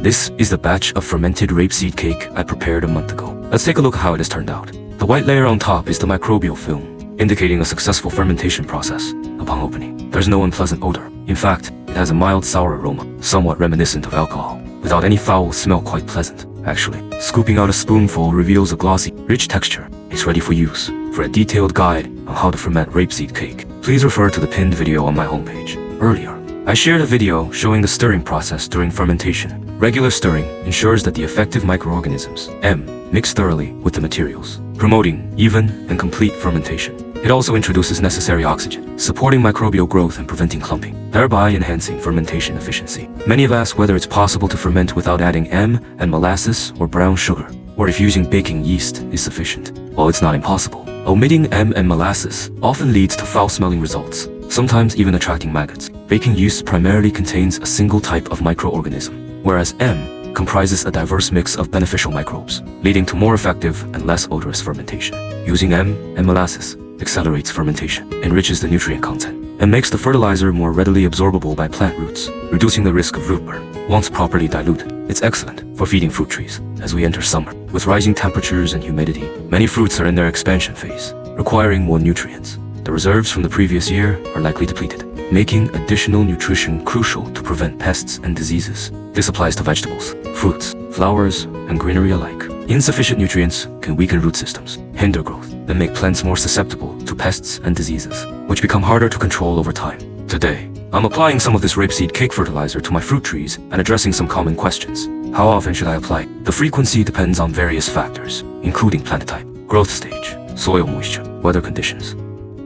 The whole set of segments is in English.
This is the batch of fermented rapeseed cake I prepared a month ago. Let's take a look at how it has turned out. The white layer on top is the microbial film, indicating a successful fermentation process. Upon opening, there's no unpleasant odor. In fact, it has a mild sour aroma, somewhat reminiscent of alcohol, without any foul smell, quite pleasant. Actually, scooping out a spoonful reveals a glossy, rich texture. It's ready for use. For a detailed guide on how to ferment rapeseed cake, please refer to the pinned video on my homepage. Earlier, I shared a video showing the stirring process during fermentation. Regular stirring ensures that the effective microorganisms, M, mix thoroughly with the materials, promoting even and complete fermentation. It also introduces necessary oxygen, supporting microbial growth and preventing clumping, thereby enhancing fermentation efficiency. Many have asked whether it's possible to ferment without adding M and molasses or brown sugar, or if using baking yeast is sufficient. Well, it's not impossible. Omitting M and molasses often leads to foul-smelling results, sometimes even attracting maggots. Baking yeast primarily contains a single type of microorganism, whereas M comprises a diverse mix of beneficial microbes, leading to more effective and less odorous fermentation. Using M and molasses accelerates fermentation, enriches the nutrient content, and makes the fertilizer more readily absorbable by plant roots, reducing the risk of root burn. Once properly diluted, it's excellent for feeding fruit trees as we enter summer. With rising temperatures and humidity, many fruits are in their expansion phase, requiring more nutrients. The reserves from the previous year are likely depleted, making additional nutrition crucial to prevent pests and diseases. This applies to vegetables, fruits, flowers, and greenery alike. Insufficient nutrients can weaken root systems, hinder growth, and make plants more susceptible to pests and diseases, which become harder to control over time. Today, I'm applying some of this rapeseed cake fertilizer to my fruit trees and addressing some common questions. How often should I apply? The frequency depends on various factors, including plant type, growth stage, soil moisture, weather conditions,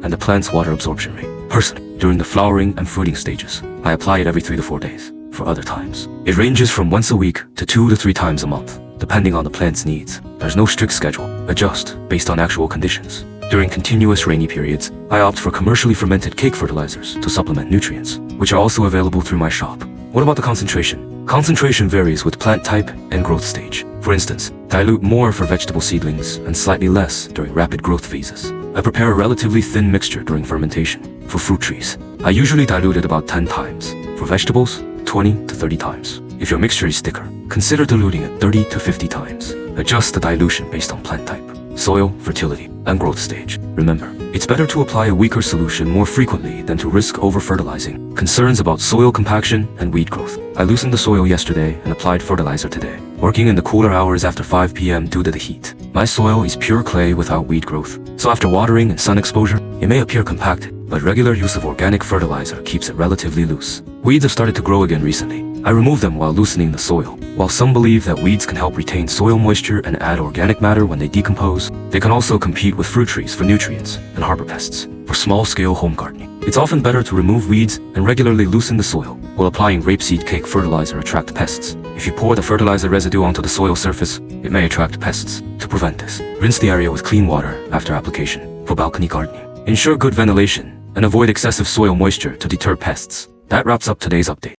and the plant's water absorption rate. Personally, during the flowering and fruiting stages, I apply it every 3 to 4 days. For other times, it ranges from once a week to 2 to 3 times a month, depending on the plant's needs. There's no strict schedule. Adjust based on actual conditions. During continuous rainy periods, I opt for commercially fermented cake fertilizers to supplement nutrients, which are also available through my shop. What about the concentration? Concentration varies with plant type and growth stage. For instance, dilute more for vegetable seedlings and slightly less during rapid growth phases. I prepare a relatively thin mixture during fermentation. For fruit trees, I usually dilute it about 10 times. For vegetables, 20 to 30 times. If your mixture is thicker, consider diluting it 30 to 50 times. Adjust the dilution based on plant type, soil, fertility, and growth stage. Remember, it's better to apply a weaker solution more frequently than to risk over-fertilizing. Concerns about soil compaction and weed growth. I loosened the soil yesterday and applied fertilizer today, working in the cooler hours after 5 p.m. due to the heat. My soil is pure clay without weed growth, so after watering and sun exposure, it may appear compacted, but regular use of organic fertilizer keeps it relatively loose. Weeds have started to grow again recently. I remove them while loosening the soil. While some believe that weeds can help retain soil moisture and add organic matter when they decompose, they can also compete with fruit trees for nutrients and harbor pests. For small-scale home gardening, it's often better to remove weeds and regularly loosen the soil. While applying rapeseed cake fertilizer attract pests. If you pour the fertilizer residue onto the soil surface, it may attract pests. To prevent this, rinse the area with clean water after application. For balcony gardening, ensure good ventilation and avoid excessive soil moisture to deter pests. That wraps up today's update.